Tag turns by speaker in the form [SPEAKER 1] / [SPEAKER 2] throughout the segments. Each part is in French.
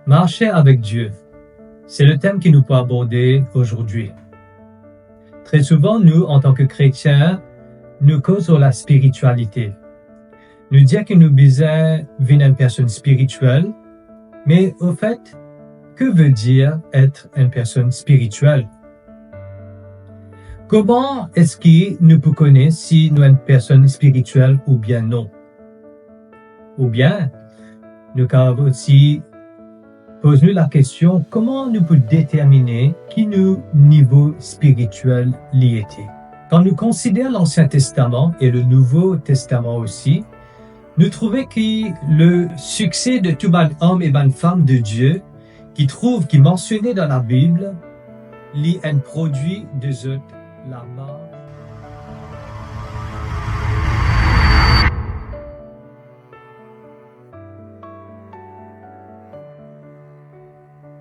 [SPEAKER 1] Marcher avec Dieu, c'est le thème que nous pouvons aborder aujourd'hui. Très souvent, nous, en tant que chrétiens, nous causons la spiritualité. Nous disons que nous besoin d'une personne spirituelle, mais au fait, que veut dire être une personne spirituelle? Comment est-ce que nous pouvons connaître si nous sommes une personne spirituelle ou bien non? Ou bien, nous pouvons aussi poser la question, comment nous pouvons déterminer qui nous niveau spirituel l'y était? Quand nous considérons l'Ancien Testament et le Nouveau Testament aussi, nous trouvons que le succès de tout bon homme et bonne femme de Dieu qui est mentionné dans la Bible, lit un produit de la mort.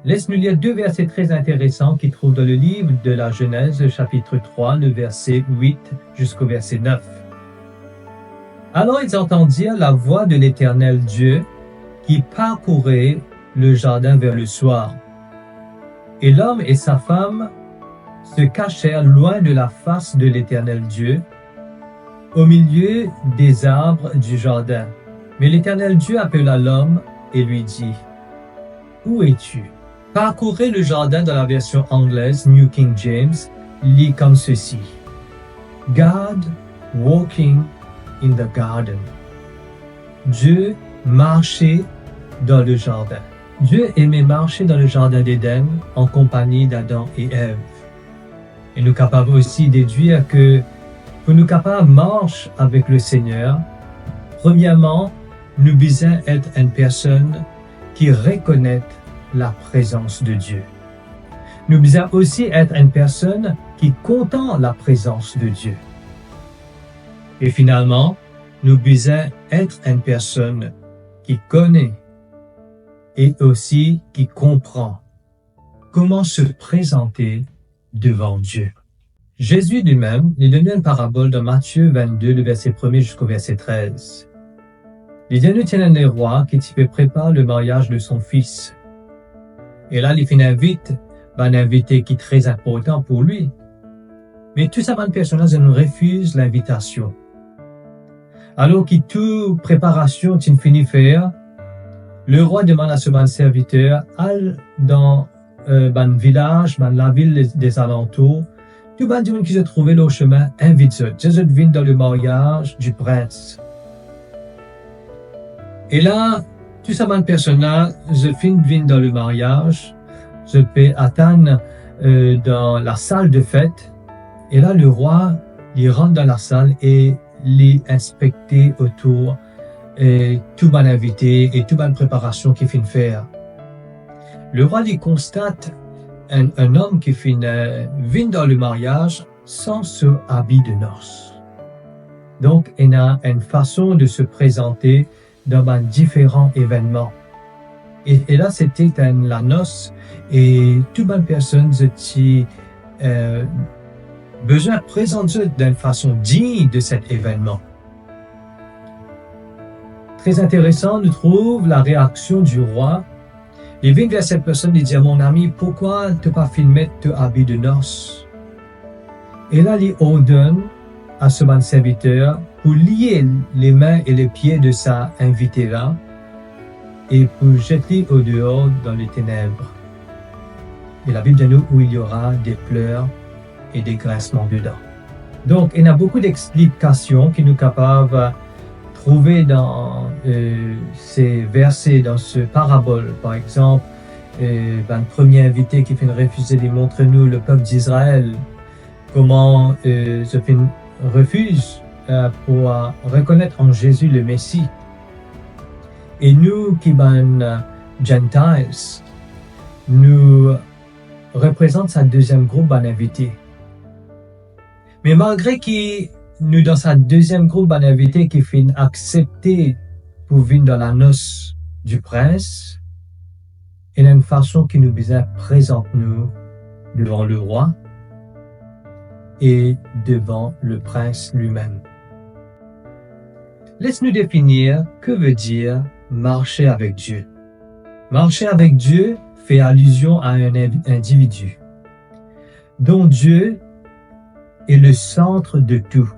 [SPEAKER 1] Laisse-nous lire deux versets très intéressants qui trouvent dans le livre de la Genèse, chapitre 3, le verset 8 jusqu'au verset 9. Alors ils entendirent la voix de l'Éternel Dieu qui parcourait le jardin vers le soir. Et l'homme et sa femme se cachèrent loin de la face de l'Éternel Dieu, au milieu des arbres du jardin. Mais l'Éternel Dieu appela l'homme et lui dit, « Où es-tu? » Parcourez le jardin dans la version anglaise New King James lit comme ceci. God walking in the garden. Dieu marchait dans le jardin. Dieu aimait marcher dans le jardin d'Éden en compagnie d'Adam et Ève. Et nous sommes capables aussi de déduire que pour nous capables de marcher avec le Seigneur, premièrement, nous devons être une personne qui reconnaît la présence de Dieu. Nous devons aussi être une personne qui contemple la présence de Dieu. Et finalement, nous devons être une personne qui connaît et aussi qui comprend comment se présenter devant Dieu. Jésus lui-même nous donne une parabole dans Matthieu 22, le verset 1er jusqu'au verset 13. Il dit nous tient un roi qui prépare le mariage de son fils. Et là, il invite un invité qui est très important pour lui. Mais tout ça, personnages refuse l'invitation. Alors que toute préparation est finie faire, le roi demande à son serviteur, aller dans un village, dans la ville des alentours, tout le monde qui se trouvait au chemin, invite-eux. Jésus vient dans le mariage du prince. Et là, tout ça, personnage, je viens dans le mariage, je peux attendre dans la salle de fête, et là, le roi, il rentre dans la salle et il inspecte autour tout bon invité et toute bonne préparation qu'il vient faire. Le roi, il constate un homme qui vient dans le mariage sans ce habit de noces. Donc, il a une façon de se présenter dans différents événements. Et là, c'était la noce et toute bonne personne qui besoin de présenter d'une façon digne de cet événement. Très intéressant, nous trouvons la réaction du roi. Il vient vers cette personne et dit, mon ami, pourquoi tu n'as pas filmé ton habit de noces? Et là, il ordonne à ce bon serviteur pour lier les mains et les pieds de sa invitée-là et pour jeter au dehors dans les ténèbres. Et la Bible dit nous où il y aura des pleurs et des grincements dedans. Donc, il y a beaucoup d'explications que nous sommes capables de trouver dans ces versets, dans ce parabole. Par exemple, le premier invité qui vient refuser de montrer nous le peuple d'Israël, comment ce refuse pour reconnaître en Jésus le Messie. Et nous qui sommes Gentiles, nous représentons sa deuxième groupe d'invités. Mais malgré que nous, dans sa deuxième groupe d'invités qui finit accepter pour venir dans la noce du prince, il y a une façon qui nous présente nous devant le roi et devant le prince lui-même. Laisse-nous définir que veut dire marcher avec Dieu. Marcher avec Dieu fait allusion à un individu dont Dieu est le centre de tout.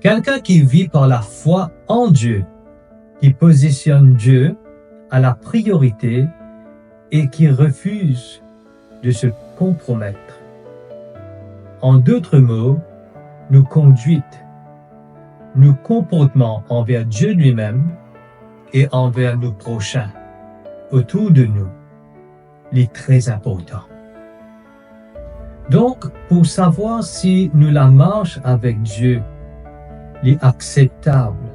[SPEAKER 1] Quelqu'un qui vit par la foi en Dieu, qui positionne Dieu à la priorité et qui refuse de se compromettre. En d'autres mots, nos conduites, nos comportements envers Dieu lui-même et envers nos prochains autour de nous, est très important. Donc, pour savoir si nous la marche avec Dieu est acceptable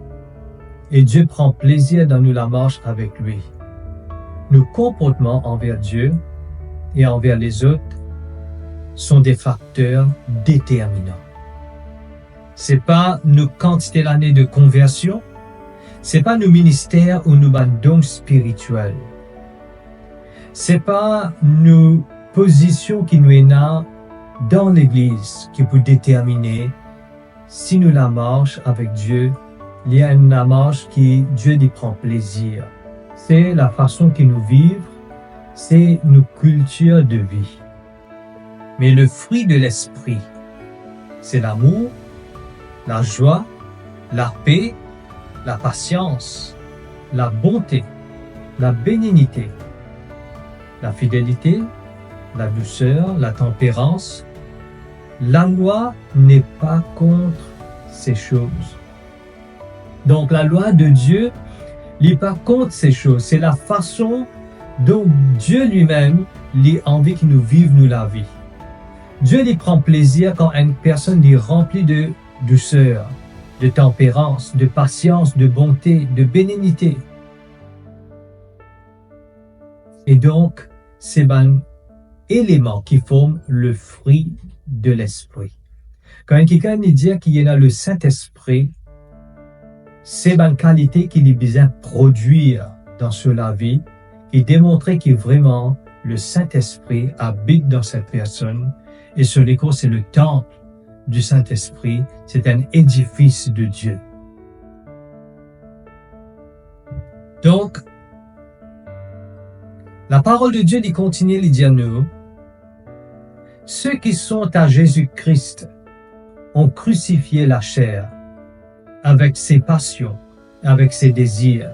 [SPEAKER 1] et Dieu prend plaisir dans nous la marche avec lui, nos comportements envers Dieu et envers les autres sont des facteurs déterminants. C'est pas nos quantités d'années de conversion, c'est pas nos ministères ou nos dons spirituels. C'est pas nos positions qui nous est dans l'Église qui peut déterminer si nous la marche avec Dieu, il y a une marche qui Dieu y prend plaisir. C'est la façon que nous vivons, c'est nos cultures de vie. Mais le fruit de l'esprit, c'est l'amour, la joie, la paix, la patience, la bonté, la bénignité, la fidélité, la douceur, la tempérance. La loi n'est pas contre ces choses. Donc la loi de Dieu n'est pas contre ces choses. C'est la façon dont Dieu lui-même a envie que nous vivions la vie. Dieu lui prend plaisir quand une personne est remplie de douceur, de tempérance, de patience, de bonté, de bénignité. Et donc, c'est un élément qui forme le fruit de l'esprit. Quand quelqu'un dit qu'il y a le Saint-Esprit, c'est une qualité qu'il est besoin produire dans la vie et démontrer que vraiment le Saint-Esprit habite dans cette personne. Et sur l'école, c'est le temple du Saint-Esprit, c'est un édifice de Dieu. Donc, la parole de Dieu continue de dire nous, ceux qui sont à Jésus-Christ ont crucifié la chair avec ses passions, avec ses désirs.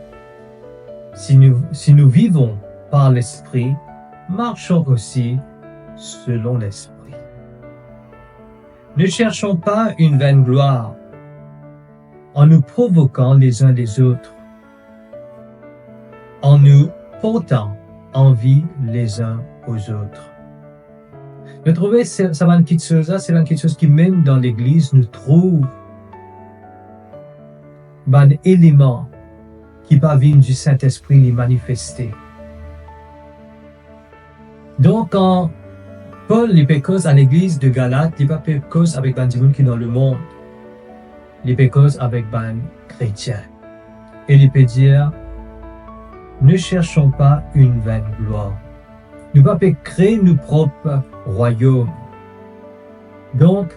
[SPEAKER 1] Si nous vivons par l'Esprit, marchons aussi selon l'Esprit. Ne cherchons pas une vaine gloire en nous provoquant les uns les autres, en nous portant envie les uns aux autres. Je trouvais ça c'est une chose qui même dans l'Église nous trouve un élément qui va venir du Saint-Esprit les manifester. Donc quand Paul les pécose à l'église de Galate, il va pécose avec des gens qui sont dans le monde. Il pécose avec des chrétiens. Et il peut dire, ne cherchons pas une vaine gloire. Nous ne pouvons pas créer nos propres royaumes. Donc,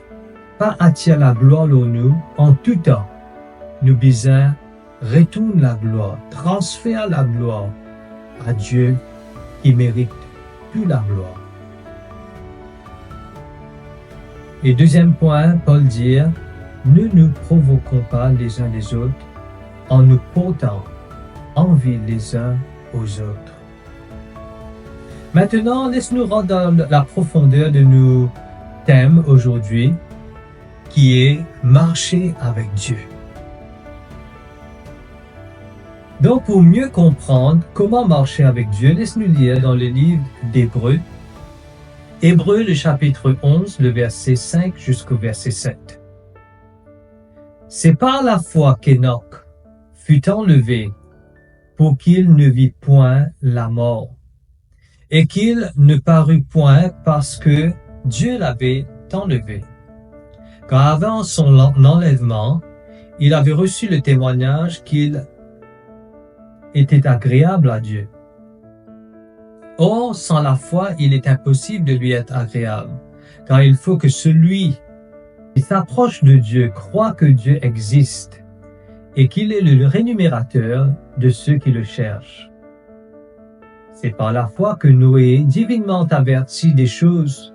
[SPEAKER 1] pas attirer la gloire en nous, en tout temps. Nous besoin retourner la gloire, transférer la gloire à Dieu qui mérite toute la gloire. Et deuxième point, Paul dit, ne nous provoquons pas les uns les autres en nous portant envie les uns aux autres. Maintenant, laisse-nous rentrer dans la profondeur de nos thèmes aujourd'hui, qui est marcher avec Dieu. Donc, pour mieux comprendre comment marcher avec Dieu, laisse-nous lire dans le livre d'Hébreux, Hébreux, le chapitre 11, le verset 5 jusqu'au verset 7. C'est par la foi qu'Enoch fut enlevé pour qu'il ne vit point la mort, et qu'il ne parut point parce que Dieu l'avait enlevé. Car avant son enlèvement, il avait reçu le témoignage qu'il était agréable à Dieu. Or, sans la foi, il est impossible de lui être agréable, car il faut que celui qui s'approche de Dieu croit que Dieu existe et qu'il est le rémunérateur de ceux qui le cherchent. C'est par la foi que Noé, divinement averti des choses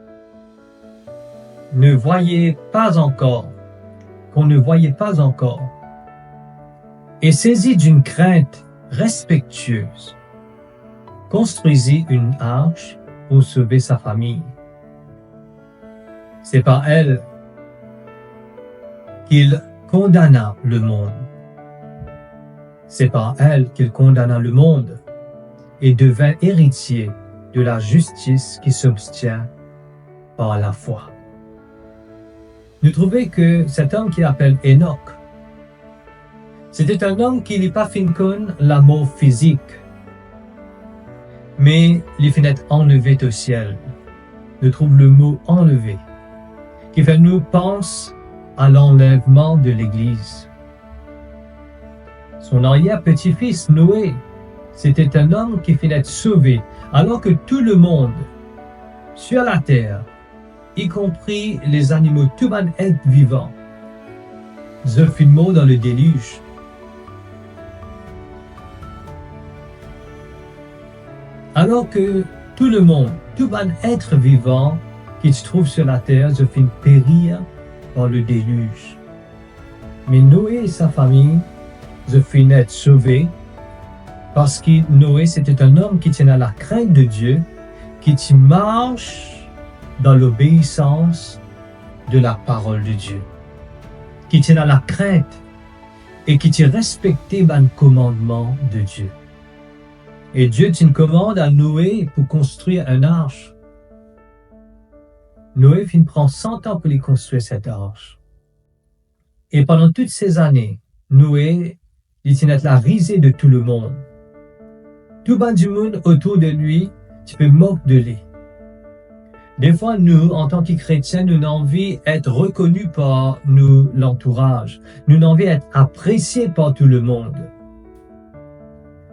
[SPEAKER 1] qu'on ne voyait pas encore, et saisi d'une crainte respectueuse, construisit une arche pour sauver sa famille. C'est par elle qu'il condamna le monde. C'est par elle qu'il condamna le monde et devint héritier de la justice qui s'obtient par la foi. Nous trouvons que cet homme qu'il appelle Enoch, c'était un homme qui n'est pas fin comme la mort physique, mais il finit enlevé au ciel. Nous trouvons le mot enlevé, qui fait nous penser à l'enlèvement de l'Église. Son arrière-petit-fils Noé, c'était un homme qui finit sauvé, alors que tout le monde sur la terre, y compris les animaux, tout le monde est vivant, se fit mort dans le déluge. Alors que tout le monde, tout le monde être vivant qui se trouve sur la terre, se fit périr dans le déluge. Mais Noé et sa famille se finissent sauvés parce que Noé, c'était un homme qui tenait à la crainte de Dieu, qui marche dans l'obéissance de la parole de Dieu, qui tient à la crainte et qui respectait le commandement de Dieu. Et Dieu tient une commande à Noé pour construire une arche. Noé prend 100 ans pour lui construire cette arche. Et pendant toutes ces années, Noé, il tient la risée de tout le monde. Tout le monde autour de lui, tu peux moquer de lui. Des fois, nous, en tant que chrétiens, nous avons envie d'être reconnus par nous, l'entourage. Nous avons envie d'être appréciés par tout le monde.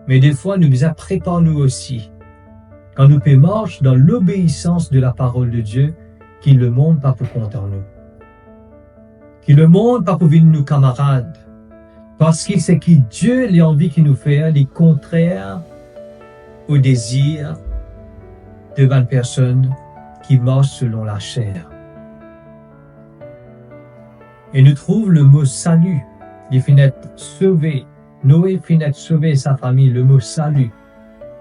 [SPEAKER 1] Mais des fois, nous préparons nous aussi. Quand nous pouvons marcher dans l'obéissance de la parole de Dieu, qui le monde pas pour compter en nous. Qui le monde pas pour vivre nous camarades. Parce que c'est qui Dieu a envie qu'il nous fait, les contraires au désir de 20 personnes qui marchent selon la chair. Et nous trouvons le mot salut. Il finit sauvé. Noé finit sauvé sa famille, le mot salut.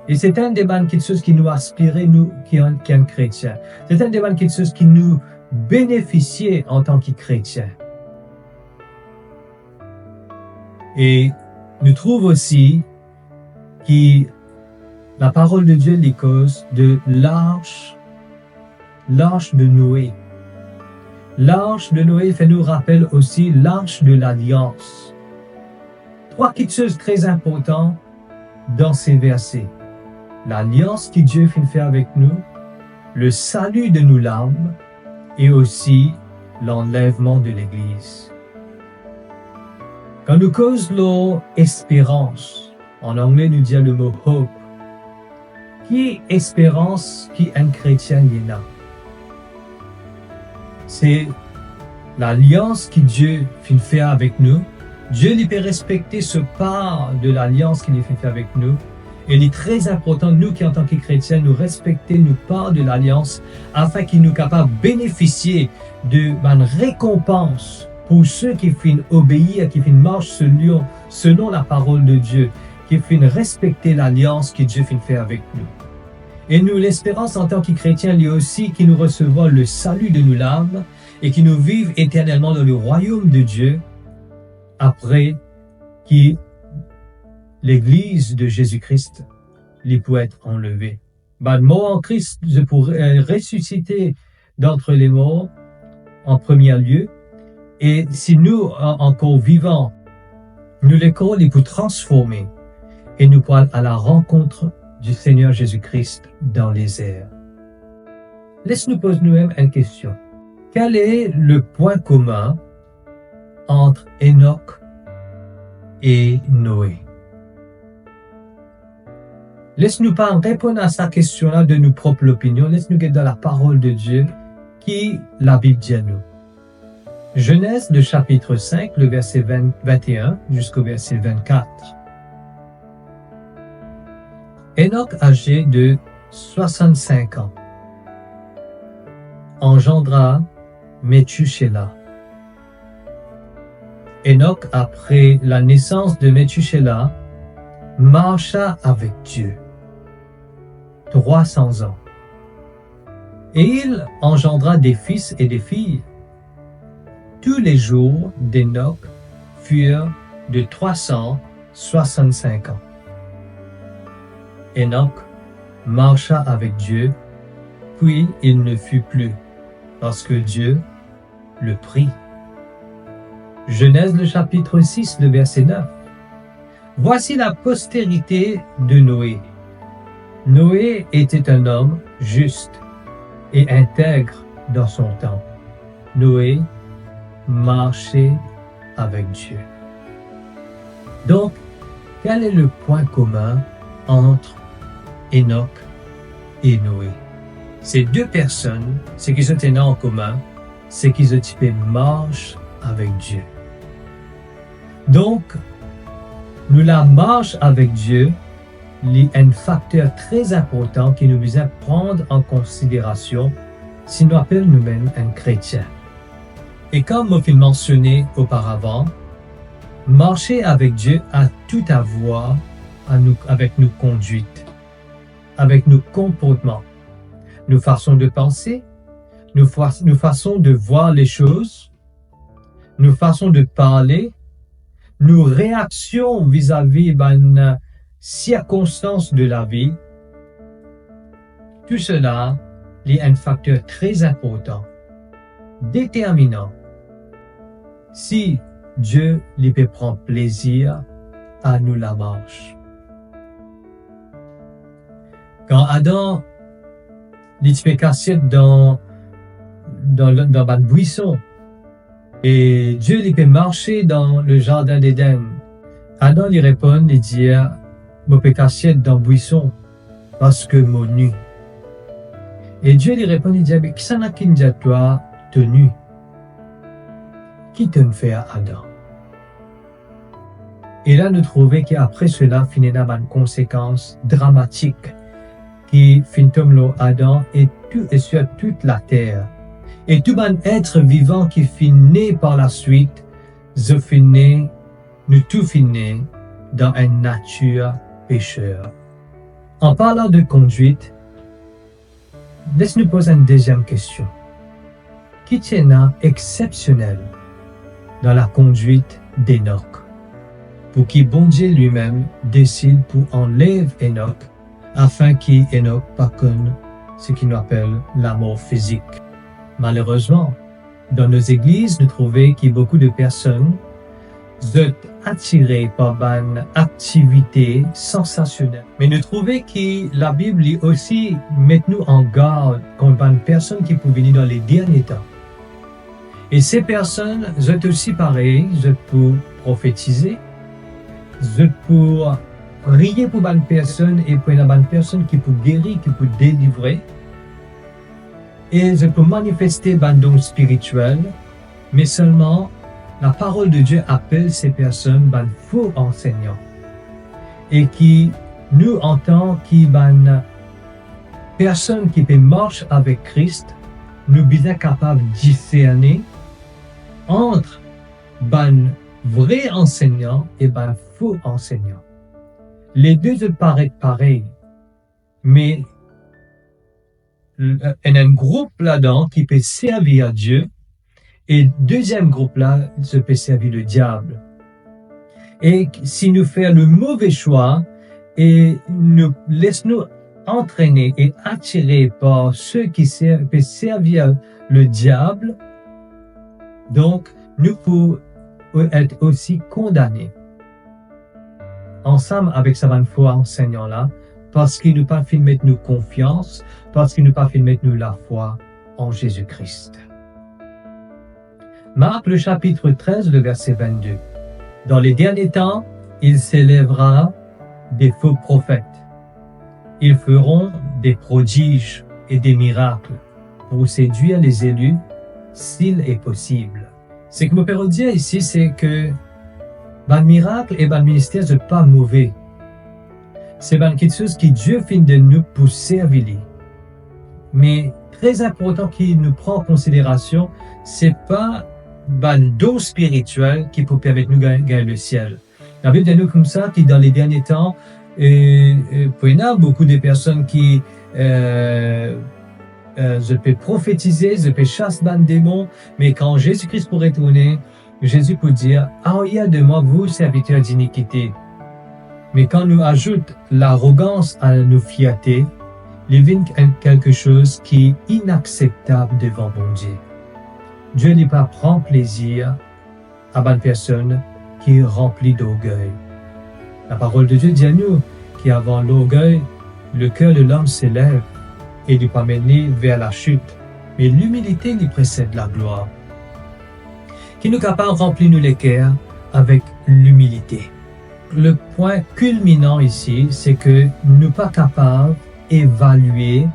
[SPEAKER 1] Et c'est un des bonnes choses qui nous aspirait, nous qui sommes chrétiens. C'est un des bonnes choses qui nous bénéficiait en tant que chrétiens. Et nous trouvons aussi que la parole de Dieu est cause de l'arche de Noé. L'arche de Noé fait nous rappeler aussi l'arche de l'alliance. Trois choses très importantes dans ces versets. L'alliance que Dieu fait faire avec nous, le salut de nos âmes et aussi l'enlèvement de l'Église. Quand nous causons l'espérance, en anglais nous dit le mot hope, qui espérance qui un chrétien y a? C'est l'alliance que Dieu fait faire avec nous. Dieu lui peut respecter ce part de l'alliance qu'il fait faire avec nous. Et il est très important, nous qui en tant que chrétiens, nous respecter nos parts de l'alliance afin qu'il nous capable de bénéficier de une récompense pour ceux qui finissent obéir, qui finissent marcher selon la parole de Dieu, qui finissent respecter l'alliance que Dieu fait faire avec nous. Et nous, l'espérance en tant que chrétiens, lui aussi, qui nous recevons le salut de nos l'âme et qui nous vivent éternellement dans le royaume de Dieu après qui l'Église de Jésus-Christ lui peut être enlevée. Le mort en Christ, je pourrais ressusciter d'entre les morts en premier lieu. Et si nous, encore vivants, nous l'école il peut transformer et nous pourrons à la rencontre du Seigneur Jésus-Christ dans les airs. Laisse-nous poser nous-mêmes une question. Quel est le point commun entre Enoch et Noé? Laisse-nous pas répondre à cette question-là de nos propres opinions. Laisse-nous être dans la parole de Dieu qui la Bible dit à nous. Genèse, le chapitre 5, le verset 21 jusqu'au verset 24. Enoch, âgé de 65 ans, engendra Methushélah. Enoch, après la naissance de Methushélah, marcha avec Dieu 300 ans. Et il engendra des fils et des filles. Tous les jours d'Enoch furent de 365 ans. Enoch marcha avec Dieu, puis il ne fut plus, parce que Dieu le prit. Genèse le chapitre 6, le verset 9. Voici la postérité de Noé. Noé était un homme juste et intègre dans son temps. Noé marchait avec Dieu. Donc, quel est le point commun entre Enoch et Noé? Ces deux personnes, ce qu'ils ont en commun, c'est qu'ils marchent avec Dieu. Donc, nous la marche avec Dieu est un facteur très important qui nous besoin prendre en considération si nous appelons nous-mêmes un chrétien. Et comme on mentionné auparavant, marcher avec Dieu a tout à voir avec nos conduites, avec nos comportements, nos façons de penser, nos façons de voir les choses, nos façons de parler, nos réactions vis-à-vis des circonstances de la vie. Tout cela est un facteur très important, déterminant, si Dieu lui peut prendre plaisir à nous la marche. Quand Adam il fait cassette dans un buisson, et Dieu lui peut marcher dans le jardin d'Éden. Adam lui répond et dit, je peux cacher dans le buisson parce que mon nu. Et Dieu lui répond et dit, mais qui s'en a qui dit à toi, tenu? Qui te fait à Adam? Et là, nous trouvons qu'après cela, il y a une conséquence dramatique qui finit comme Adam et sur toute la terre. Et tout un être vivant qui finit par la suite, nous tout finit dans une nature pécheur. En parlant de conduite, laisse-nous poser une deuxième question. Qui tient exceptionnel dans la conduite d'Enoch, pour qui bon Dieu lui-même décide pour enlever Enoch, afin qu'Enoch pas conne ce qu'il appelle la mort physique. Malheureusement, dans nos églises, nous trouvons que beaucoup de personnes sont attirées par une activité sensationnelle. Mais nous trouvons que la Bible aussi met nous en garde contre une personne qui peut venir dans les derniers temps. Et ces personnes sont aussi pareilles, sont pour prophétiser, sont pour prier pour une personne et pour une personne qui peut guérir, qui peut délivrer. Et je peux manifester un don spirituel, mais seulement la parole de Dieu appelle ces personnes un faux enseignant. Et qui nous entend qui personne qui peut marcher avec Christ, nous sommes capables de discerner entre un vrai enseignant et un faux enseignant. Les deux se paraissent pareils, mais il y a un groupe là-dedans qui peut servir à Dieu et deuxième groupe là, se peut servir le diable. Et si nous faisons le mauvais choix et nous laissons entraîner et attirer par ceux qui peuvent servir le diable, donc nous pouvons être aussi condamnés ensemble avec ce faux enseignant là, parce qu'il nous pas fait mettre nous confiance, parce qu'il nous pas fait mettre nous la foi en Jésus-Christ. Marc le chapitre 13, le verset 22. Dans les derniers temps, il s'élèvera des faux prophètes. Ils feront des prodiges et des miracles pour séduire les élus s'il est possible. Ce que je peux dire ici, c'est que le miracle et le ministère ne sont pas mauvais. C'est quelque chose que Dieu fait de nous pour servir lui. Mais très important qu'il nous prend en considération, c'est pas un don spirituel qui peut permettre nous de gagner le ciel. La Bible dit nous comme ça, que dans les derniers temps, il y a beaucoup de personnes qui je peux prophétiser, je peux chasser des démons, mais quand Jésus-Christ pourrait retourner, Jésus peut dire, ah, il y a de moi, vous, serviteurs d'iniquité. Mais quand nous ajoute l'arrogance à nos fiertés, il vient quelque chose qui est inacceptable devant bon Dieu. Dieu n'est pas prend plaisir à une personne qui est remplie d'orgueil. La parole de Dieu dit à nous qu'avant l'orgueil, le cœur de l'homme s'élève et lui pas mener vers la chute. Mais l'humilité lui précède la gloire. Qui nous capable de remplir nous les cœurs avec l'humilité. Le point culminant ici, c'est que nous pas capables d'évaluer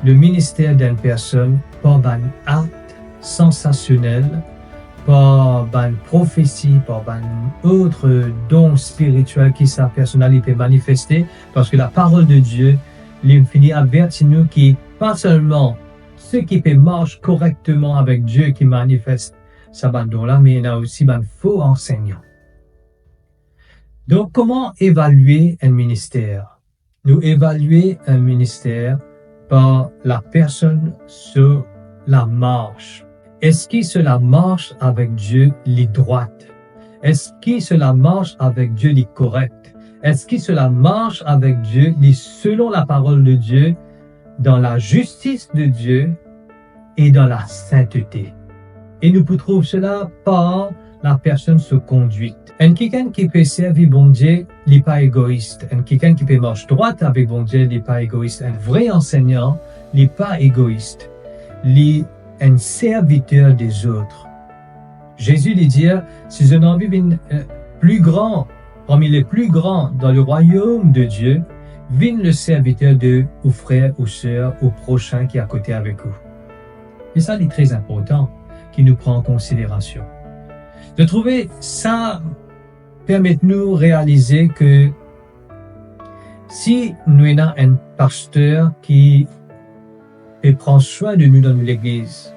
[SPEAKER 1] le ministère d'une personne par un acte sensationnel, par une prophétie, par un autre don spirituel qui sa personnalité peut manifester, parce que la parole de Dieu, il finit avertir nous qui pas seulement ceux qui peut marcher correctement avec Dieu qui manifeste sa don-là, mais il y a aussi un faux enseignant. Donc, comment évaluer un ministère? Nous évaluer un ministère par la personne sur la marche. Est-ce que cela marche avec Dieu les droite? Est-ce que cela marche avec Dieu les correct? Est-ce que cela marche avec Dieu les selon la parole de Dieu, dans la justice de Dieu et dans la sainteté? Et nous pouvons trouver cela par la personne se conduite. Un quelqu'un qui peut servir bon Dieu, il n'est pas égoïste. Un quelqu'un qui peut marcher droite avec bon Dieu, il n'est pas égoïste. Un vrai enseignant, il n'est pas égoïste. Il est un serviteur des autres. Jésus lui dit, si un homme plus grand, parmi les plus grands dans le royaume de Dieu, vienne le serviteur de aux frères, aux sœurs, aux prochains qui est à côté avec vous. Et ça, c'est très important, qui nous prend en considération. De trouver ça permet-nous réaliser que si nous avons un pasteur qui prend soin de nous dans l'église,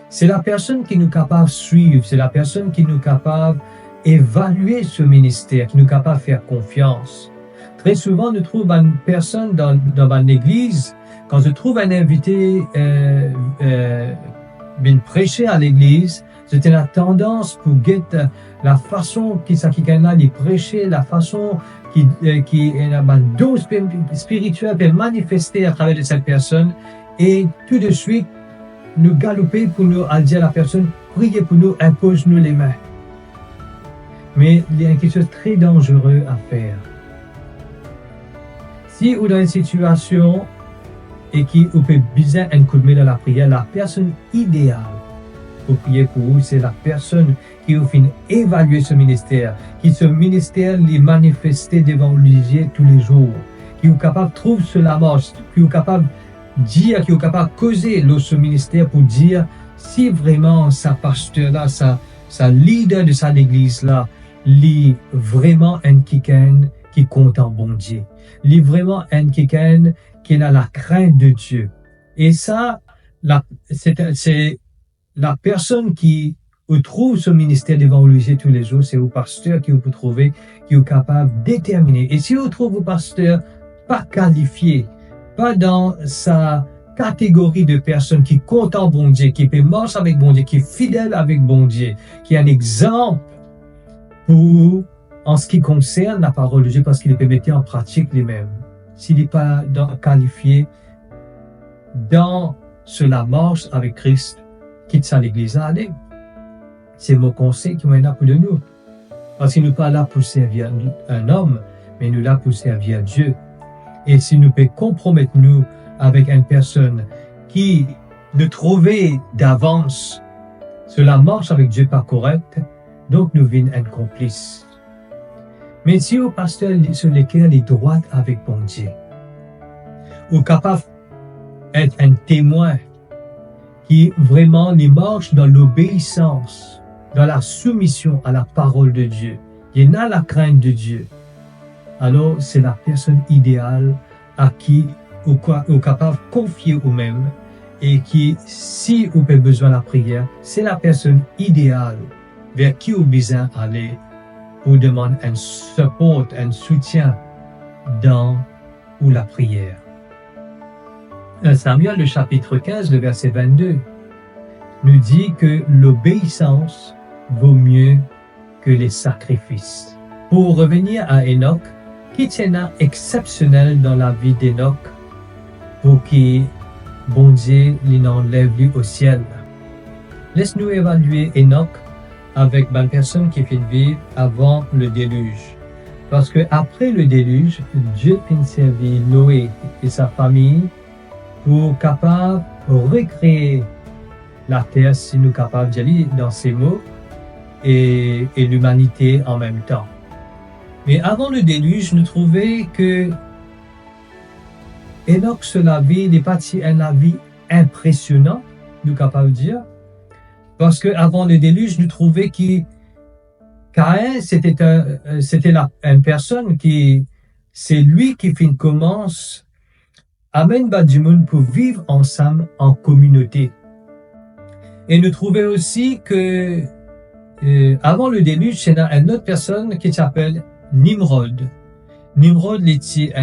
[SPEAKER 1] c'est la personne qui nous est capable de suivre, c'est la personne qui nous est capable d'évaluer ce ministère, qui nous est capable de faire confiance. Très souvent, nous trouvons une personne dans une église, quand je trouve un invité vient prêcher à l'église, c'était la tendance pour guetter la façon qui quelqu'un de prêcher, la façon qui est un don spirituel peut manifester à travers de cette personne, et tout de suite nous galoper pour nous dire à la personne, priez pour nous, impose-nous les mains. Mais il y a quelque chose de très dangereux à faire. Si vous êtes dans une situation et qui vous peut besoin un coup de main dans la prière, la personne idéale pour prier pour vous, c'est la personne qui vous fait évaluer ce ministère, qui ce ministère les manifester devant l'Église tous les jours, qui est capable de trouver cela marche, qui est capable de dire, qui est capable de causer ce ministère pour dire si vraiment sa pasteur-là, sa leader de sa église-là, est vraiment un quelqu'un qui compte en bon Dieu. Il est vraiment un quelqu'un qui a la crainte de Dieu. Et ça, c'est la personne qui trouve ce ministère devant l'Église tous les jours, c'est au pasteur qui vous peut trouver, qui est capable de déterminer. Et si vous trouvez au pasteur pas qualifié, pas dans sa catégorie de personnes qui comptent en bon Dieu, qui peut marcher avec bon Dieu, qui est fidèle avec bon Dieu, qui est un exemple pour, en ce qui concerne la parole de Dieu, parce qu'il peut mettre en pratique lui-même. S'il n'est pas qualifié dans cela marche avec Christ, quitte ça l'église à aller. C'est mon conseil qui m'en a pour de nous. Parce qu'il nous pas là pour servir un homme, mais nous là pour servir Dieu. Et si nous pouvons compromettre nous avec une personne qui nous trouvait d'avance, cela marche avec Dieu pas correct, donc nous venons un complice. Mais si au pasteur sur lesquels il est droit avec bon Dieu, ou capable d'être un témoin qui vraiment les marche dans l'obéissance, dans la soumission à la parole de Dieu, il y a la crainte de Dieu, alors c'est la personne idéale à qui ou capable de confier ou même et qui, si vous avez besoin de la prière, c'est la personne idéale vers qui vous besoin aller pour demander un support, un soutien dans ou la prière. 1 Samuel, le chapitre 15, le verset 22, nous dit que l'obéissance vaut mieux que les sacrifices. Pour revenir à Enoch, qui tient exceptionnel dans la vie d'Enoch pour qui bon Dieu l'enlève lui au ciel. Laisse-nous évaluer Enoch avec une personne qui fait vivre avant le déluge. Parce que après le déluge, Dieu a servi Noé et sa famille pour capable recréer la terre, si nous capables d'y aller dans ces mots, et l'humanité en même temps. Mais avant le déluge, nous trouvons que Enoch, la vie n'est pas un vie impressionnant, nous capables de dire, parce que avant le déluge, nous trouvons que Caïn, c'était une personne qui, c'est lui qui commence à mener du monde pour vivre ensemble en communauté. Et nous trouvons aussi que avant le déluge, c'est une autre personne qui s'appelle Nimrod. Nimrod était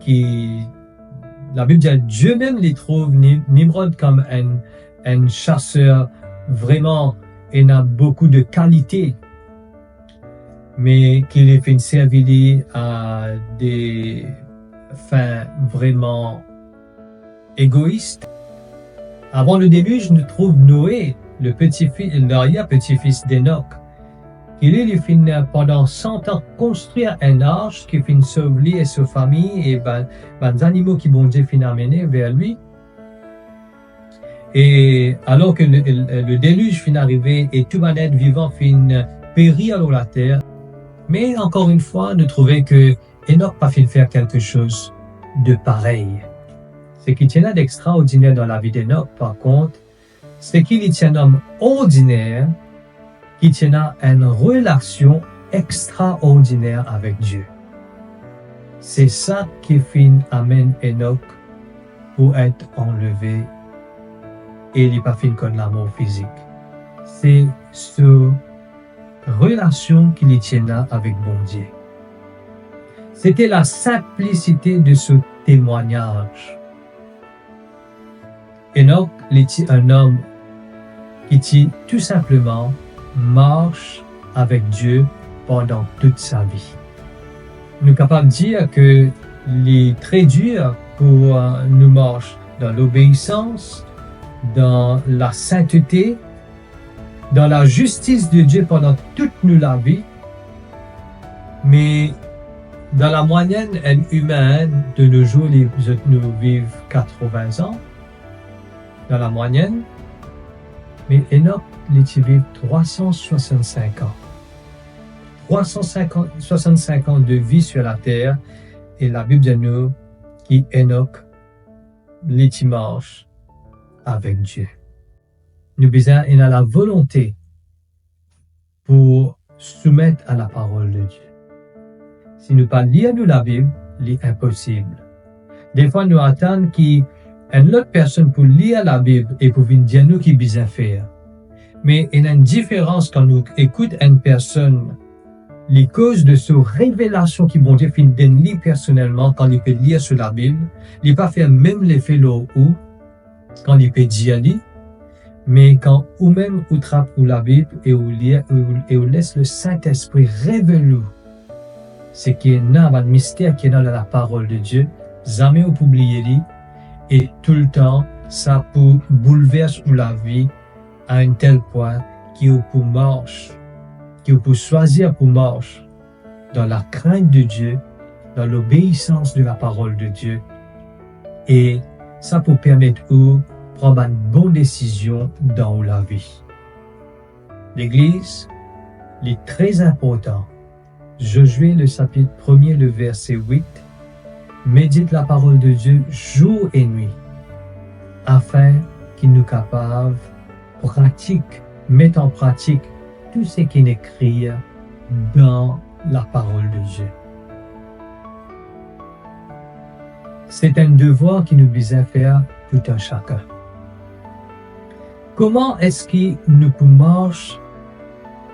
[SPEAKER 1] qui la Bible dit Dieu même les trouve Nimrod comme un chasseur vraiment, il a beaucoup de qualités, mais qu'il est fait servir à des fins vraiment égoïstes. Avant le déluge, nous trouvons Noé, l'arrière-petit-fils d'Enoch. Il est fini pendant 100 ans construire un arche qui finit sauver lui et sa famille et les animaux qui vont Dieu finir amener vers lui. Et alors que le déluge finit arrivé et tout le être vivant finit périr sur la terre. Mais encore une fois, nous trouvons que Enoch pas fini faire quelque chose de pareil. Ce qui tient d'extraordinaire dans la vie d'Enoch, par contre, c'est qu'il est un homme ordinaire qui tient une relation extraordinaire avec Dieu. C'est ça qui amène Enoch pour être enlevé et il n'est pas fin comme l'amour physique. C'est cette relation qu'il tient avec bon Dieu. C'était la simplicité de ce témoignage. Enoch était un homme qui tout simplement marche avec Dieu pendant toute sa vie. Nous sommes capables de dire que les très durs pour nous marcher dans l'obéissance, dans la sainteté, dans la justice de Dieu pendant toute la vie, mais dans la moyenne humaine de nos jours, nous vivons 80 ans, dans la moyenne, mais Enoch vit 365 ans. 365 ans de vie sur la terre, et la Bible dit nous qu'Enoch marche avec Dieu. Nous avons la volonté pour soumettre à la parole de Dieu. Si nous ne pas lire la Bible, c'est impossible. Des fois, nous attendons qu'une autre personne pour lire la Bible et pour venir dire nous qui besoin faire. Mais il y a une différence quand nous écoutons une personne, les causes de cette révélation qui bon Dieu fait donner personnellement quand il peut lire sur la Bible, il ne pas faire même l'effet là où, quand il peut dire, mais quand ou même ou trappe ou la Bible et ou lire et ou laisse le Saint-Esprit révéler ce qui est dans le mystère qui est dans la parole de Dieu, jamais ou oublier et tout le temps ça peut bouleverser la vie à un tel point qu'il peut marcher, qu'il peut choisir pour marcher dans la crainte de Dieu, dans l'obéissance de la parole de Dieu, et ça peut permettre de prendre une bonne décision dans la vie. L'Église est très important. Josué, le chapitre 1er, le verset 8, médite la parole de Dieu jour et nuit, afin qu'il nous capable mettre en pratique tout ce qui est écrit dans la parole de Dieu. C'est un devoir qui nous vise faire tout un chacun. Comment est-ce que nous pouvons marcher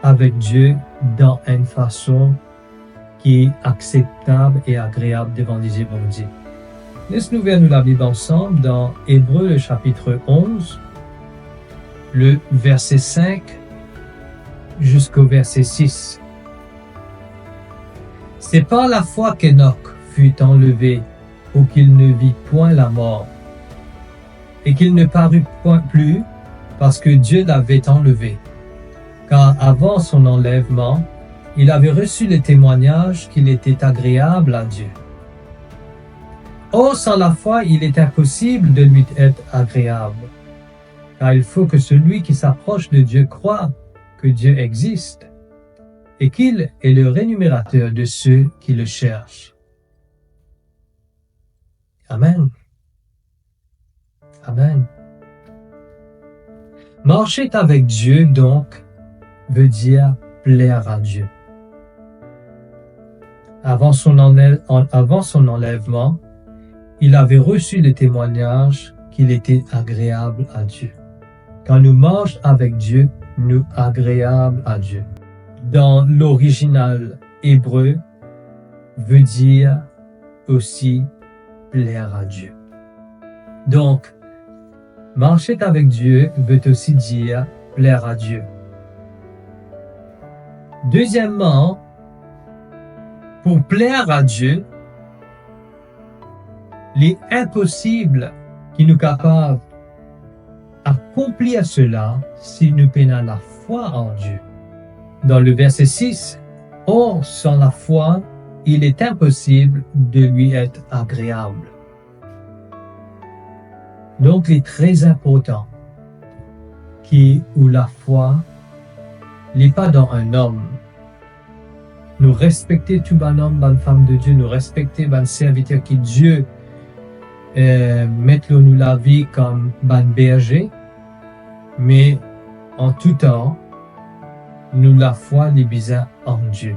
[SPEAKER 1] avec Dieu dans une façon qui est acceptable et agréable devant les yeux de Dieu? Laisse-nous vers nous la Bible ensemble dans Hébreux, le chapitre 11, le verset 5 jusqu'au verset 6. C'est par la foi qu'Enoch fut enlevé pour qu'il ne vit point la mort, et qu'il ne parut point plus parce que Dieu l'avait enlevé. Car avant son enlèvement, il avait reçu le témoignage qu'il était agréable à Dieu. Or, sans la foi, il est impossible de lui être agréable, car il faut que celui qui s'approche de Dieu croie que Dieu existe et qu'il est le rémunérateur de ceux qui le cherchent. Amen. Amen. Marcher avec Dieu, donc, veut dire plaire à Dieu. Avant son enlèvement, il avait reçu le témoignage qu'il était agréable à Dieu. Quand nous marchons avec Dieu, nous agréables à Dieu. Dans l'original hébreu, veut dire aussi plaire à Dieu. Donc, marcher avec Dieu veut aussi dire plaire à Dieu. Deuxièmement, pour plaire à Dieu, il est impossible qu'il nous capable d'accomplir cela si nous peinons la foi en Dieu. Dans le verset 6, « Or, sans la foi, il est impossible de lui être agréable. » Donc, il est très important où la foi n'est pas dans un homme. Nous respecter tout un homme, une femme de Dieu, nous respecter un serviteur qui Dieu mettre nous la vie comme un berger, mais en tout temps, nous la foi les bisons en Dieu.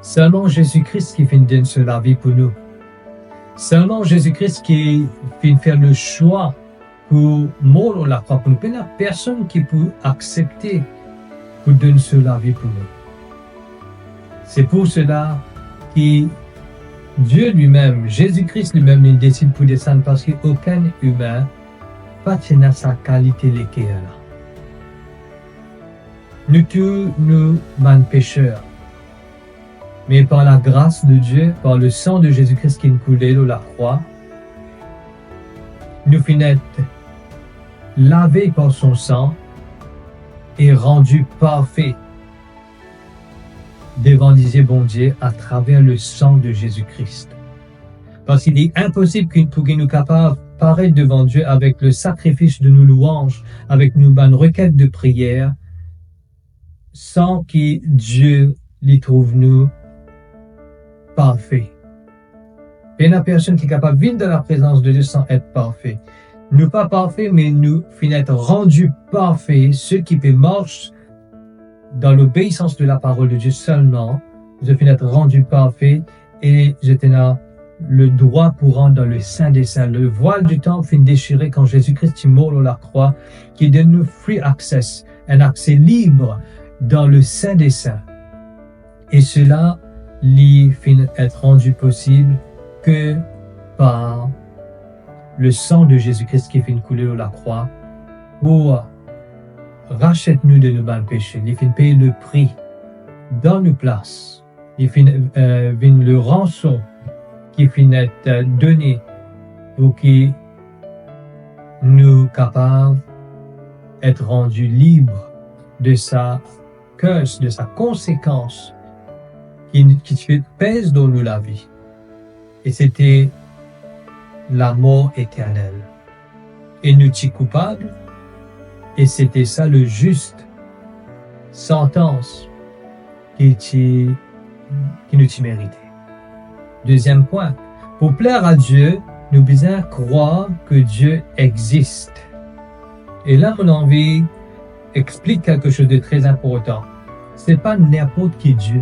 [SPEAKER 1] Seulement Jésus-Christ qui finit donner la vie pour nous. Seulement Jésus-Christ qui finit faire le choix pour mourir la croix pour nous. Il n'y a personne qui peut accepter pour donner la vie pour nous. C'est pour cela que Dieu lui-même, Jésus-Christ lui-même, il décide pour descendre parce qu'aucun humain pas tient sa qualité l'équerre là. Nous tous, nous, man pécheurs. Mais par la grâce de Dieu, par le sang de Jésus-Christ qui nous coulait de la croix, nous finissons lavés par son sang et rendus parfaits devant les yeux bon Dieu à travers le sang de Jésus-Christ. Parce qu'il est impossible pour qu'il nous capable de paraître devant Dieu avec le sacrifice de nos louanges, avec nos bonnes requêtes de prière, sans que Dieu les trouve nous parfaits. Il n'y a personne qui est capable de vivre dans la présence de Dieu sans être parfait. Nous pas parfaits, mais nous finissons rendus parfaits, ceux qui peuvent marcher dans l'obéissance de la parole de Dieu seulement, je finis rendu parfait et je tenais le droit pour rentrer dans le Saint des Saints. Le voile du temple finit déchiré quand Jésus-Christ est mort sur la croix, qui donne nous free access, un accès libre dans le Saint des Saints. Et cela, finit être rendu possible que par le sang de Jésus-Christ qui finit couler sur la croix pour rachète-nous de nos bons péchés. Il finit payer le prix dans nos places. Il finit le rançon qui finit être donné pour que nous capables d'être rendus libres de sa curse, de sa conséquence qui pèse dans nous la vie. Et c'était la mort éternelle. Et nous sommes coupables. Et c'était ça le juste sentence qui nous méritait. Deuxième point, pour plaire à Dieu, nous devons croire que Dieu existe. Et là, mon envie explique quelque chose de très important. C'est pas n'importe qui Dieu.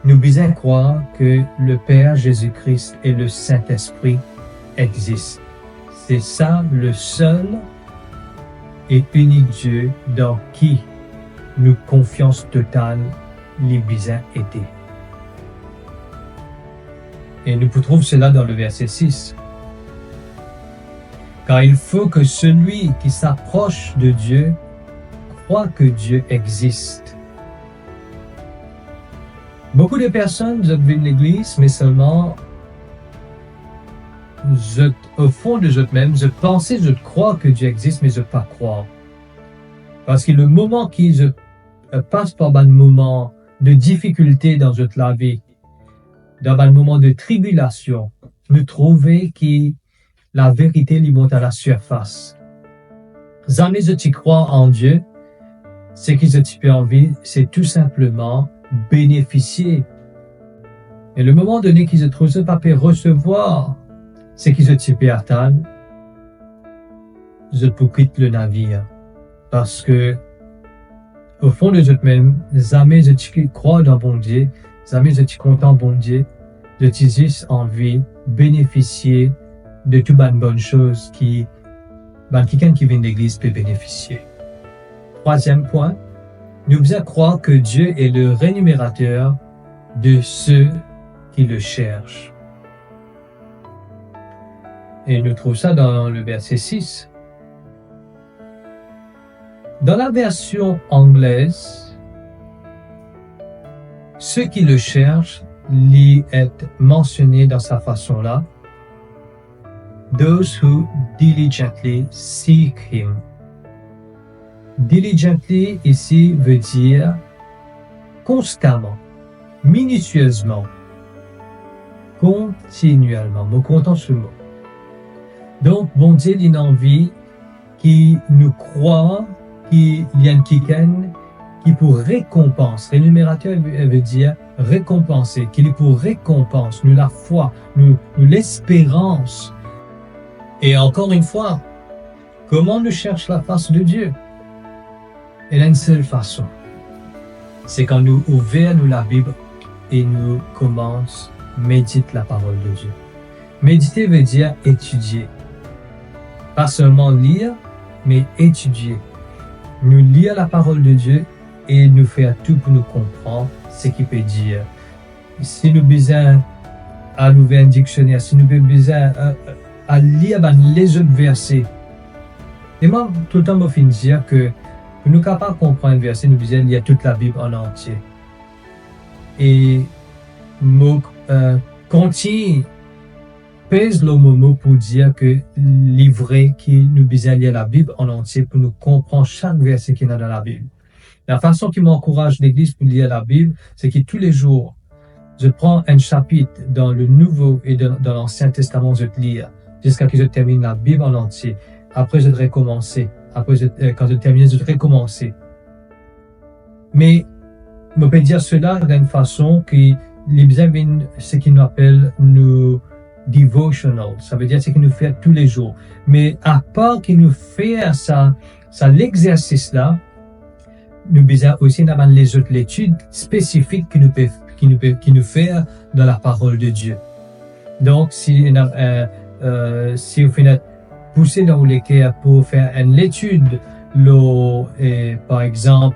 [SPEAKER 1] nous besoin croire que le Père Jésus-Christ et le Saint-Esprit existent. C'est ça le seul et unique Dieu dans qui nous confiance totale les besoins étaient. Et nous trouvons cela dans le verset 6. Car il faut que celui qui s'approche de Dieu croit que Dieu existe. Beaucoup de personnes viennent à l'église, mais seulement au fond de eux-mêmes, je pensais, je crois que Dieu existe, mais je ne pas croire. Parce que le moment qu'ils passent par un moment de difficulté dans notre vie, dans un moment de tribulation, nous trouvons que la vérité lui monte à la surface. Jamais je t'y crois en Dieu, ce que je t'y peux envie, c'est tout simplement bénéficier. Et le moment donné qu'ils se trouvent pas peut recevoir ce que je t'y peux attendre, je peux quitter le navire. Parce que, au fond de moi-même, jamais je t'y crois dans bon Dieu, jamais je t'y content bon Dieu, je t'y juste envie bénéficier de toutes les bonnes choses qui quelqu'un qui vient d'église peut bénéficier. Troisième point, nous devons croire que Dieu est le rémunérateur de ceux qui le cherchent. Et nous trouvons ça dans le verset 6. Dans la version anglaise, ceux qui le cherchent est mentionné dans sa façon-là. Those who diligently seek him. Diligently ici veut dire constamment, minutieusement, continuellement. Nous comptons ce mot. Donc, bon Dieu, il a envie qui nous croit, qu'il y a quelqu'un qui pour récompense, rémunérateur veut dire récompenser, qu'il est pour récompense, nous la foi, nous l'espérance. Et encore une fois, comment nous cherche la face de Dieu? Il y a une seule façon. C'est quand nous ouvrons la Bible et nous commençons à méditer la parole de Dieu. Méditer veut dire étudier. Pas seulement lire, mais étudier. Nous lire la parole de Dieu et nous faire tout pour nous comprendre ce qu'il peut dire. Si nous besoin à ouvrir un dictionnaire, si nous besoin à lire les autres versets. Et moi, tout le temps, je finis de dire que pour nous capables de comprendre un verset, nous besoin lire toute la Bible en entier. Et continue pèse le mot pour dire que livrer qui nous besoin lire la Bible en entier pour nous comprendre chaque verset qu'il y a dans la Bible. La façon qui m'encourage l'Église pour lire la Bible, c'est que tous les jours, je prends un chapitre dans le Nouveau et dans l'Ancien Testament, je lis jusqu'à ce que je termine la Bible en entier. Après, je devrais recommencer. Après, quand je termine, je devrais recommencer. Mais, je peux dire cela d'une façon qui les besoins ce qu'ils nous appellent nous devotional. Ça veut dire ce qu'il nous fait tous les jours. Mais à part qu'il nous fait ça l'exercice-là, nous besoin aussi d'avoir les autres études spécifiques qui nous fait dans la parole de Dieu. Donc, si vous faites pousser dans les cas pour faire une étude, par exemple,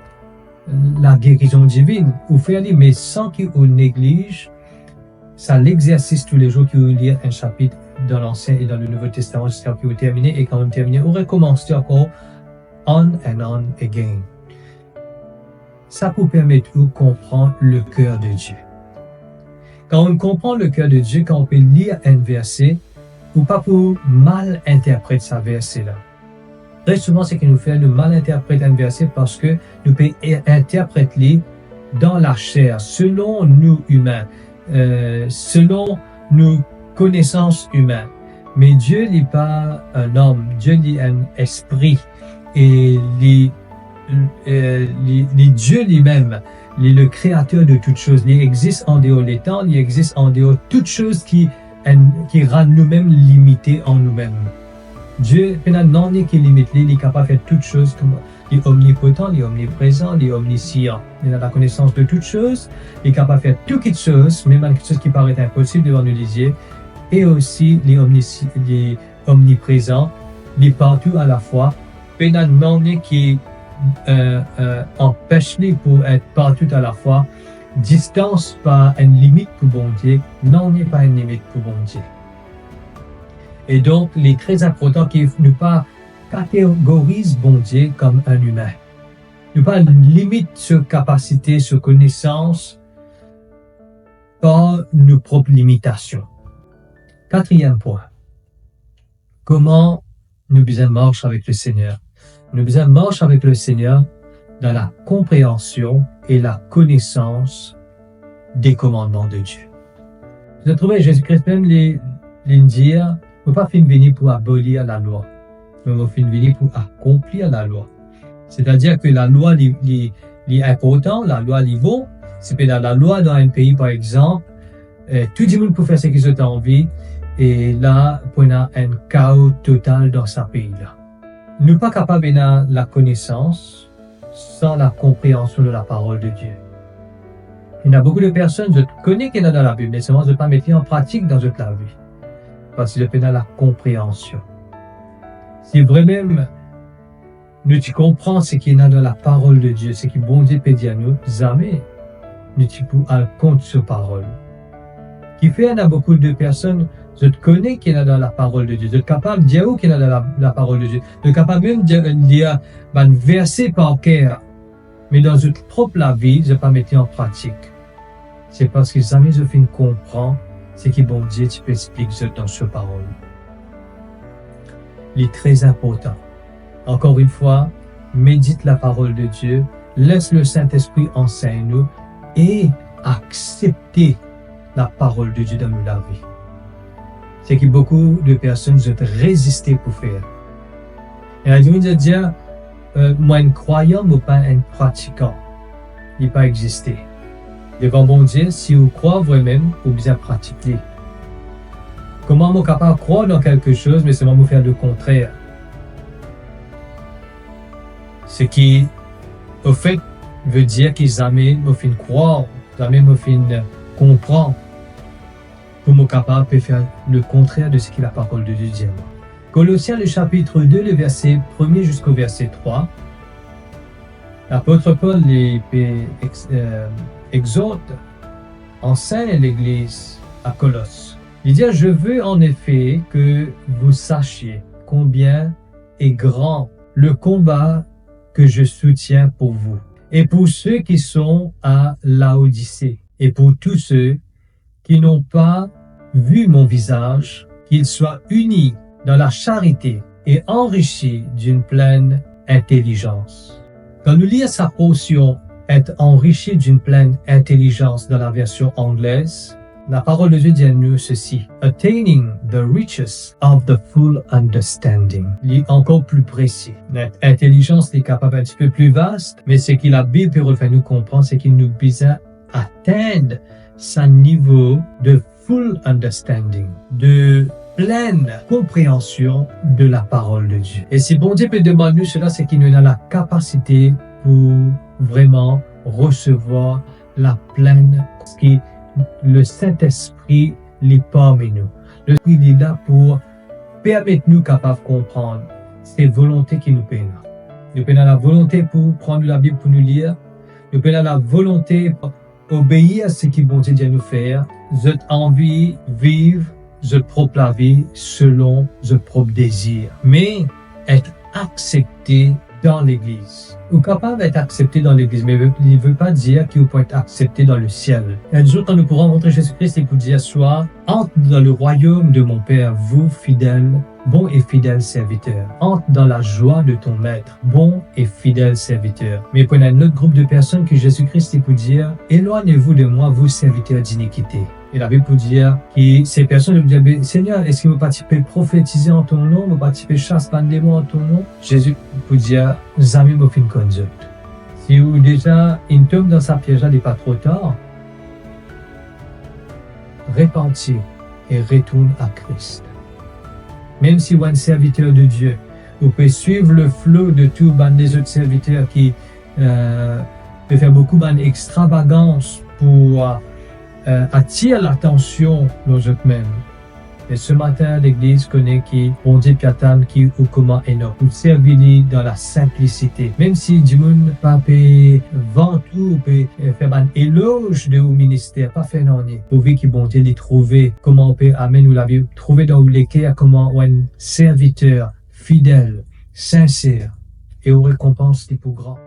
[SPEAKER 1] la guérison divine, ou faire lire, mais sans qu'on néglige, ça l'exercice tous les jours que vous lire un chapitre dans l'Ancien et dans le Nouveau Testament jusqu'à ce que vous terminez, et quand vous terminez, vous recommencez encore on and on again. Ça peut permettre de comprendre le cœur de Dieu. Quand on comprend le cœur de Dieu, quand on peut lire un verset, ou pas pour mal interpréter ce verset-là. Très souvent, c'est que nous fait nous mal interpréter un verset parce que nous pouvons interpréter dans la chair, selon nous humains, selon nos connaissances humaines. Mais Dieu n'est pas un homme, Dieu est un esprit. Et Dieu lui-même, il est le créateur de toutes choses. Il existe en dehors des temps, il existe en dehors de toutes choses qui rendent nous-mêmes limités en nous-mêmes. Dieu, non qui limite, il est capable de faire toutes choses, comme il est omnipotent, il est omniprésent, il est omniscient. Il a la connaissance de toutes choses, il est capable de faire toutes choses, même quelque chose qui paraît impossible devant nous les yeux, et aussi il est omniprésent, il est partout à la fois. Non qui empêche lui pour être partout à la fois. Distance pas une limite pour bon Dieu, non n'est pas une limite pour bon Dieu. Et donc, il est très important qu'il ne pas catégorise bon Dieu comme un humain. Ne pas limite sur capacité, sur connaissance par nos propres limitations. Quatrième point. Comment nous besoin marcher avec le Seigneur? Nous besoin marcher avec le Seigneur dans la compréhension et la connaissance des commandements de Dieu. Vous trouvez Jésus-Christ même les dire, ne pas venir pour abolir la loi, mais venir pour accomplir la loi. C'est-à-dire que la loi est importante, la loi est bon. C'est que dans la loi dans un pays, par exemple, tout le monde peut faire ce qu'ils ont envie, et là, on a un chaos total dans ce pays-là. Nous ne sommes pas capables d'avoir la connaissance sans la compréhension de la parole de Dieu. Il y a beaucoup de personnes, je connais qu'il y en a dans la Bible, mais seulement je ne pas mettre en pratique dans toute la vie. Parce que je peux la compréhension. Si vraiment nous comprenons ce qu'il y a dans la parole de Dieu, ce que bon Dieu peut dire à nous, jamais nous pouvons aller contre cette parole. Qui fait, il y a beaucoup de personnes, je connais qu'il y en a dans la parole de Dieu. Je suis capable de dire qu'il y en a dans la parole de Dieu. Je suis capable même de dire un verset par cœur. Mais dans notre propre vie, je ne pas mettre en pratique. C'est parce que jamais je finis comprendre ce que bon Dieu tu peux expliquer dans cette parole. Il est très important. Encore une fois, médite la parole de Dieu, laisse le Saint-Esprit enseigner nous et accepter la parole de Dieu dans la vie. C'est que beaucoup de personnes ont résisté pour faire. Et la Bible dit, moi un croyant, mais pas un pratiquant. Il n'a pas existé. Devant bon Dieu, si vous croyez vraiment, vous bien pratiquer. Comment vous capable de croire dans quelque chose, mais seulement vous faire le contraire? Ce qui, au fait, veut dire qu'ils jamais me fin croire, jamais me fin comprendre. Pour me capable de faire le contraire de ce que la parole de Dieu dit. Colossiens le chapitre 2, le verset 1er jusqu'au verset 3. L'apôtre Paul exhorte, enseigne l'Église à Colosse. Il dit, je veux en effet que vous sachiez combien est grand le combat que je soutiens pour vous, et pour ceux qui sont à Laodicée, et pour tous ceux qui n'ont pas vu mon visage, qu'ils soient unis dans la charité et enrichis d'une pleine intelligence. Quand nous lisons sa portion, être enrichi d'une pleine intelligence dans la version anglaise, la parole de Dieu dit à nous ceci, attaining the riches of the full understanding. Il est encore plus précis. Notre intelligence est capable un petit peu plus vaste, mais ce que la Bible peut faire nous comprendre, c'est qu'il nous besoin atteindre ce niveau de full understanding, de pleine compréhension de la parole de Dieu. Et si bon Dieu peut demander nous cela, c'est qu'il nous a la capacité pour vraiment recevoir la pleine, ce qui le Saint-Esprit est parmi nous. Le Esprit est là pour permettre nous capables de comprendre ces volontés qui nous peinent. Nous avons la volonté pour prendre la Bible pour nous lire. Nous avons la volonté pour obéir à ce que bon Dieu dit à nous faire. J'ai envie de vivre notre propre vie selon notre propre désir. Mais être accepté dans l'Église. Ou capable d'être accepté dans l'Église, mais il ne veut pas dire qu'il peut être accepté dans le ciel. Un jour, quand nous pourrons rencontrer Jésus-Christ, il peut dire, soit entre dans le royaume de mon Père, vous fidèles, bon et fidèle serviteur. Entre dans la joie de ton maître, bon et fidèle serviteur. Mais pour un autre groupe de personnes que Jésus-Christ il peut dire, éloignez-vous de moi, vous serviteurs d'iniquité. Et la Bible peut dire que ces personnes peuvent dire, Seigneur, est-ce que vous participez prophétiser en ton nom, vous participez chasse par démon en ton nom? Jésus peut dire, jamais me fin conduite. Si vous déjà une tombe dans sa piège, il n'est pas trop tard. Repentis et retourne à Christ. Même si vous êtes un serviteur de Dieu, vous pouvez suivre le flot de tous les autres serviteurs qui peuvent faire beaucoup d'extravagance pour attirer l'attention de nous mêmes. Et ce matin, l'Église connaît qui, on dit piatam qui ou comment Enoch, ou servir dans la simplicité. Même si du monde pas peut vendre ou peut faire un éloge de au ministère, pas fait non ni. Pour voir qui bon Dieu les trouver, comment on peut amener nous la vie, trouver dans l'équerre comment on est un serviteur fidèle, sincère et aux récompenses les plus grands.